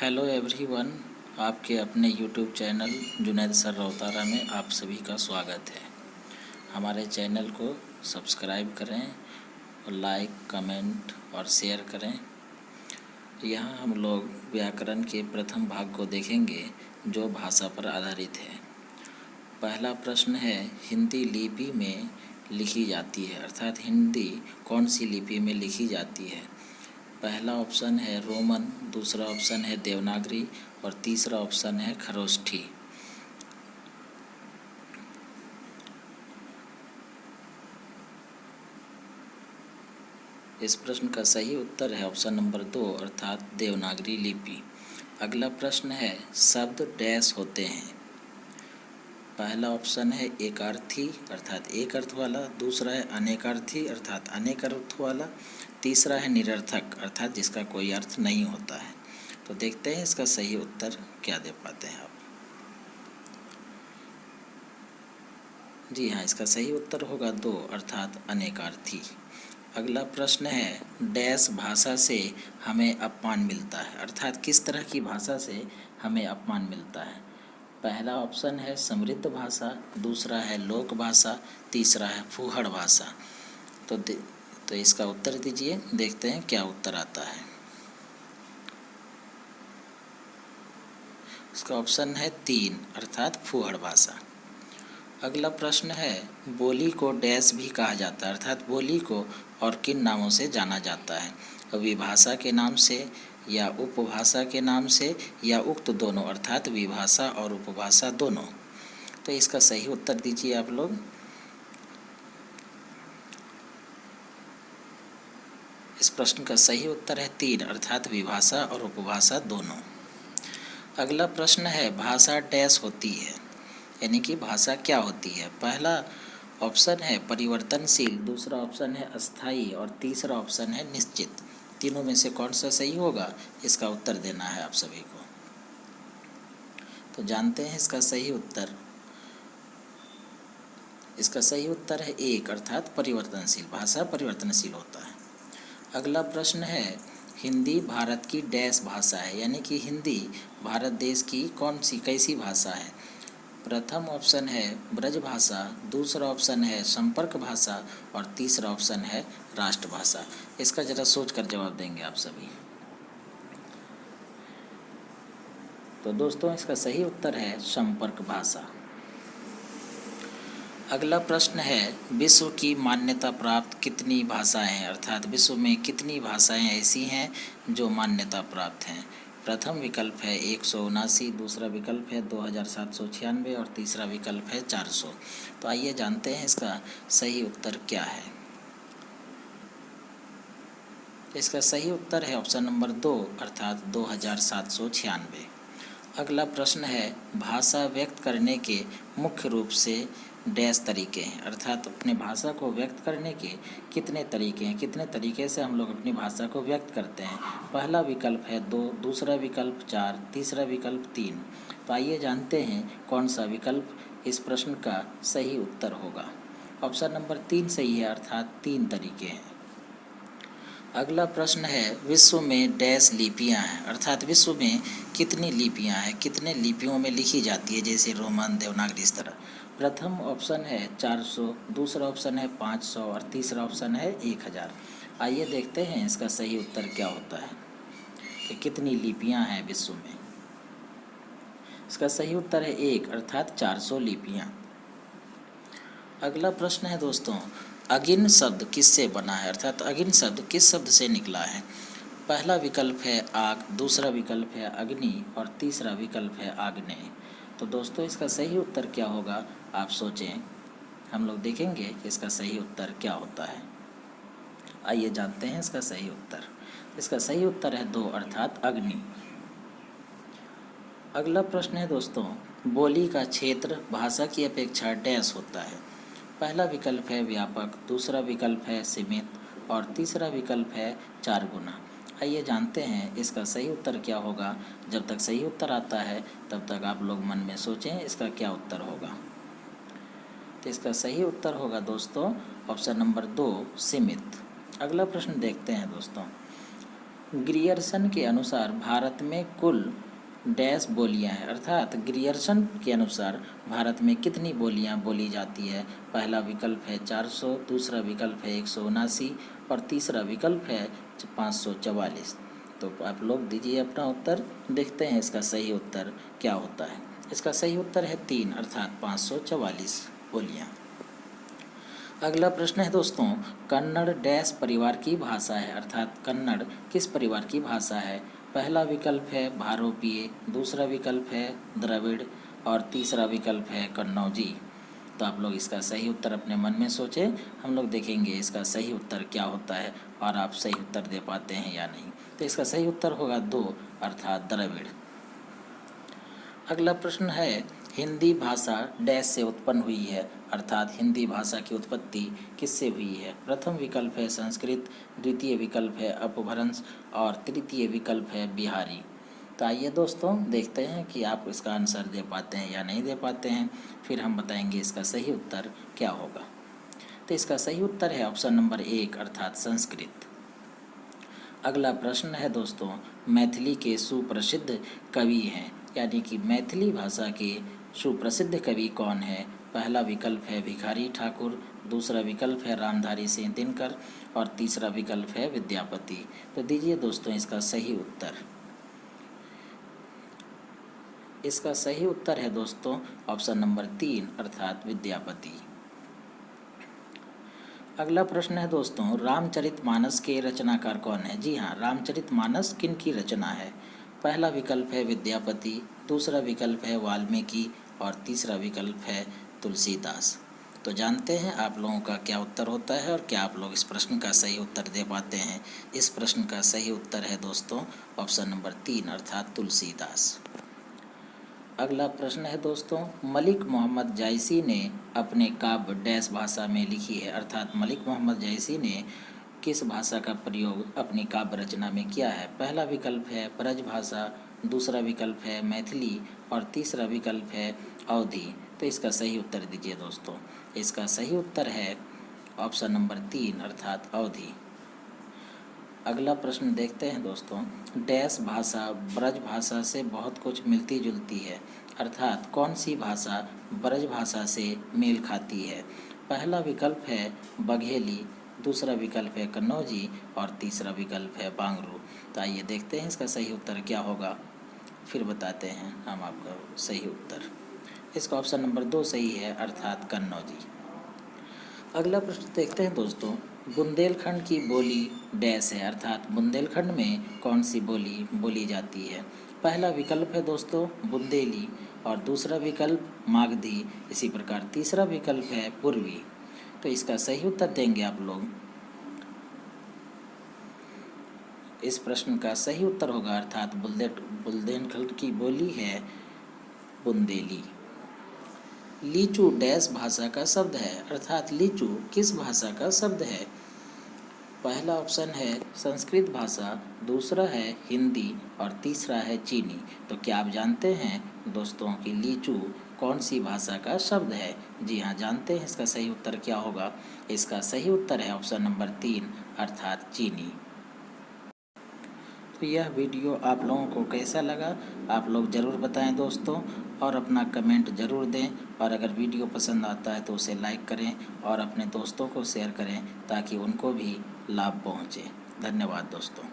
Hello everyone, आपके अपने YouTube channel Junaid sir Rautara में आप सभी का स्वागत है। हमारे चैनल को सब्सक्राइब करें और लाइक, कमेंट और शेयर करें। यहाँ हम लोग व्याकरण के प्रथम भाग को देखेंगे जो भाषा पर आधारित है। पहला प्रश्न है, हिंदी लिपि में लिखी जाती है, अर्थात हिंदी कौन सी लिपि में लिखी जाती है। पहला ऑप्शन है रोमन, दूसरा ऑप्शन है देवनागरी और तीसरा ऑप्शन है खरोष्ठी। इस प्रश्न का सही उत्तर है ऑप्शन नंबर 2 अर्थात देवनागरी लिपि। अगला प्रश्न है, शब्द डैश होते हैं। पहला ऑप्शन है एकार्थी अर्थात एक अर्थ वाला, दूसरा है अनेकार्थी अर्थात अनेक अर्थ वाला, तीसरा है निरर्थक अर्थात जिसका कोई अर्थ नहीं होता है। तो देखते हैं इसका सही उत्तर क्या दे पाते हैं आप। जी हाँ, इसका सही उत्तर होगा 2 अर्थात अनेकार्थी। अगला प्रश्न है, डैश भाषा से हमें अपमान मिलता है, अर्थात किस तरह की भाषा से हमें अपमान मिलता है। पहला ऑप्शन है समृद्ध भाषा, दूसरा है लोक भाषा, तीसरा है फूहड़ भाषा। तो इसका उत्तर दीजिए, देखते हैं क्या उत्तर आता है। इसका ऑप्शन है 3 अर्थात फूहड़ भाषा। अगला प्रश्न है, बोली को डैश भी कहा जाता है, अर्थात बोली को और किन नामों से जाना जाता है। विभाषा के नाम से या उपभाषा के नाम से या उक्त दोनों अर्थात विभाषा और उपभाषा दोनों। तो इसका सही उत्तर दीजिए आप लोग। इस प्रश्न का सही उत्तर है 3 अर्थात विभाषा और उपभाषा दोनों। अगला प्रश्न है, भाषा डैश होती है, यानी कि भाषा क्या होती है। पहला ऑप्शन है परिवर्तनशील, दूसरा ऑप्शन है अस्थायी और तीसरा ऑप्शन है निश्चित। तीनों में से कौन सा सही होगा, इसका उत्तर देना है आप सभी को। तो जानते हैं इसका सही उत्तर। इसका सही उत्तर है 1 अर्थात परिवर्तनशील, भाषा परिवर्तनशील होता है। अगला प्रश्न है, हिंदी भारत की डैश भाषा है, यानी कि हिंदी भारत देश की कौन सी कैसी भाषा है। प्रथम ऑप्शन है ब्रजभाषा, दूसरा ऑप्शन है संपर्क भाषा और तीसरा ऑप्शन है राष्ट्रभाषा। इसका ज़रा सोच कर जवाब देंगे आप सभी। तो दोस्तों इसका सही उत्तर है संपर्क भाषा। अगला प्रश्न है, विश्व की मान्यता प्राप्त कितनी भाषाएं हैं, अर्थात विश्व में कितनी भाषाएं ऐसी हैं जो मान्यता प्राप्त हैं। प्रथम विकल्प है 179, दूसरा विकल्प है 2796 और तीसरा विकल्प है 400। तो आइए जानते हैं इसका सही उत्तर क्या है। इसका सही उत्तर है ऑप्शन नंबर 2 अर्थात 2796। अगला प्रश्न है, भाषा व्यक्त करने के मुख्य रूप से डैश तरीके हैं, अर्थात अपने भाषा को व्यक्त करने के कितने तरीके हैं, कितने तरीके से हम लोग अपनी भाषा को व्यक्त करते हैं। पहला विकल्प है 2, दूसरा विकल्प 4, तीसरा विकल्प 3। तो आइए जानते हैं कौन सा विकल्प इस प्रश्न का सही उत्तर होगा। ऑप्शन नंबर 3 सही है, अर्थात 3 तरीके हैं। अगला प्रश्न है, विश्व में डैश लिपियां हैं, अर्थात विश्व में कितनी लिपियां हैं, कितने लिपियों में लिखी जाती है, जैसे रोमन, देवनागरी इस तरह। प्रथम ऑप्शन है 400, दूसरा ऑप्शन है 500 और तीसरा ऑप्शन है 1000। आइए देखते हैं इसका सही उत्तर क्या होता है कि कितनी लिपियां हैं विश्व में। इसका सही उत्तर है 1 अर्थात 400 लिपियां। अगला प्रश्न है दोस्तों, अगिन शब्द किससे बना है, अर्थात अगिन शब्द किस शब्द से निकला है। पहला विकल्प है आग, दूसरा विकल्प है अग्नि और तीसरा विकल्प है आग्नेय। तो दोस्तों इसका सही उत्तर क्या होगा, आप सोचें, हम लोग देखेंगे कि इसका सही उत्तर क्या होता है। आइए जानते हैं इसका सही उत्तर। इसका सही उत्तर है 2 अर्थात अग्नि। अगला प्रश्न है दोस्तों, बोली का क्षेत्र भाषा की अपेक्षा डैश होता है। पहला विकल्प है व्यापक, दूसरा विकल्प है सीमित और तीसरा विकल्प है 4 गुना। आइए जानते हैं इसका सही उत्तर क्या होगा। जब तक सही उत्तर आता है तब तक आप लोग मन में सोचें इसका क्या उत्तर होगा। तो इसका सही उत्तर होगा दोस्तों ऑप्शन नंबर 2 सीमित। अगला प्रश्न देखते हैं दोस्तों, ग्रियर्सन के अनुसार भारत में कुल डैश बोलियां हैं, अर्थात ग्रियर्सन के अनुसार भारत में कितनी बोलियां बोली जाती है। पहला विकल्प है 400, दूसरा विकल्प है 179 और तीसरा विकल्प है 544। तो आप लोग दीजिए अपना उत्तर, देखते हैं इसका सही उत्तर क्या होता है। इसका सही उत्तर है 3 अर्थात 544 बोलियां। अगला प्रश्न है दोस्तों, कन्नड़ डैश परिवार की भाषा है, अर्थात कन्नड़ किस परिवार की भाषा है। पहला विकल्प है भारोपीय, दूसरा विकल्प है द्रविड़ और तीसरा विकल्प है कन्नौजी। तो आप लोग इसका सही उत्तर अपने मन में सोचें, हम लोग देखेंगे इसका सही उत्तर क्या होता है और आप सही उत्तर दे पाते हैं या नहीं। तो इसका सही उत्तर होगा 2 अर्थात द्रविड़। अगला प्रश्न है, हिंदी भाषा डैश से उत्पन्न हुई है, अर्थात हिंदी भाषा की उत्पत्ति किससे हुई है। प्रथम विकल्प है संस्कृत, द्वितीय विकल्प है अपभ्रंश और तृतीय विकल्प है बिहारी। तो आइए दोस्तों देखते हैं कि आप इसका आंसर दे पाते हैं या नहीं दे पाते हैं, फिर हम बताएंगे इसका सही उत्तर क्या होगा। तो इसका सही उत्तर है ऑप्शन नंबर 1 अर्थात संस्कृत। अगला प्रश्न है दोस्तों, मैथिली के सुप्रसिद्ध कवि हैं, यानी कि मैथिली भाषा के सुप्रसिद्ध कवि कौन है। पहला विकल्प है भिखारी ठाकुर, दूसरा विकल्प है रामधारी सिंह दिनकर और तीसरा विकल्प है विद्यापति। तो दीजिए दोस्तों इसका सही उत्तर। इसका सही उत्तर है दोस्तों ऑप्शन नंबर 3 अर्थात विद्यापति। अगला प्रश्न है दोस्तों, रामचरितमानस के रचनाकार कौन है। जी हाँ, रामचरितमानस किन की रचना है। पहला विकल्प है विद्यापति, दूसरा विकल्प है वाल्मीकि और तीसरा विकल्प है तुलसीदास। तो जानते हैं आप लोगों का क्या उत्तर होता है और क्या आप लोग इस प्रश्न का सही उत्तर दे पाते हैं। इस प्रश्न का सही उत्तर है दोस्तों ऑप्शन नंबर 3 अर्थात तुलसीदास। अगला प्रश्न है दोस्तों, मलिक मोहम्मद जायसी ने अपने काव्य डैश भाषा में लिखी है, अर्थात मलिक मोहम्मद जायसी ने किस भाषा का प्रयोग अपनी काव्य रचना में किया है। पहला विकल्प है ब्रज भाषा, दूसरा विकल्प है मैथिली और तीसरा विकल्प है अवधी। तो इसका सही उत्तर दीजिए दोस्तों। इसका सही उत्तर है ऑप्शन नंबर 3 अर्थात अवधी। अगला प्रश्न देखते हैं दोस्तों, डैश भाषा ब्रज भाषा से बहुत कुछ मिलती जुलती है, अर्थात कौन सी भाषा ब्रज भाषा से मेल खाती है। पहला विकल्प है बघेली, दूसरा विकल्प है कन्नौजी और तीसरा विकल्प है बांगरू। तो आइए देखते हैं इसका सही उत्तर क्या होगा, फिर बताते हैं हम आपका सही उत्तर। इसका ऑप्शन नंबर 2 सही है अर्थात कन्नौजी। अगला प्रश्न देखते हैं दोस्तों, बुंदेलखंड की बोली डैश है, अर्थात बुंदेलखंड में कौन सी बोली बोली जाती है। पहला विकल्प है दोस्तों बुंदेली और दूसरा विकल्प मागधी, इसी प्रकार तीसरा विकल्प है पूर्वी। तो इसका सही उत्तर देंगे आप लोग। इस प्रश्न का सही उत्तर होगा अर्थात बुंदेलखंड की बोली है बुंदेली। लीचू डैश भाषा का शब्द है, अर्थात लीचू किस भाषा का शब्द है। पहला ऑप्शन है संस्कृत भाषा, दूसरा है हिंदी और तीसरा है चीनी। तो क्या आप जानते हैं दोस्तों कि लीचू कौन सी भाषा का शब्द है। जी हाँ, जानते हैं इसका सही उत्तर क्या होगा। इसका सही उत्तर है ऑप्शन नंबर 3 अर्थात चीनी। तो यह वीडियो आप लोगों को कैसा लगा आप लोग ज़रूर बताएं दोस्तों, और अपना कमेंट ज़रूर दें, और अगर वीडियो पसंद आता है तो उसे लाइक करें और अपने दोस्तों को शेयर करें ताकि उनको भी लाभ पहुँचे। धन्यवाद दोस्तों।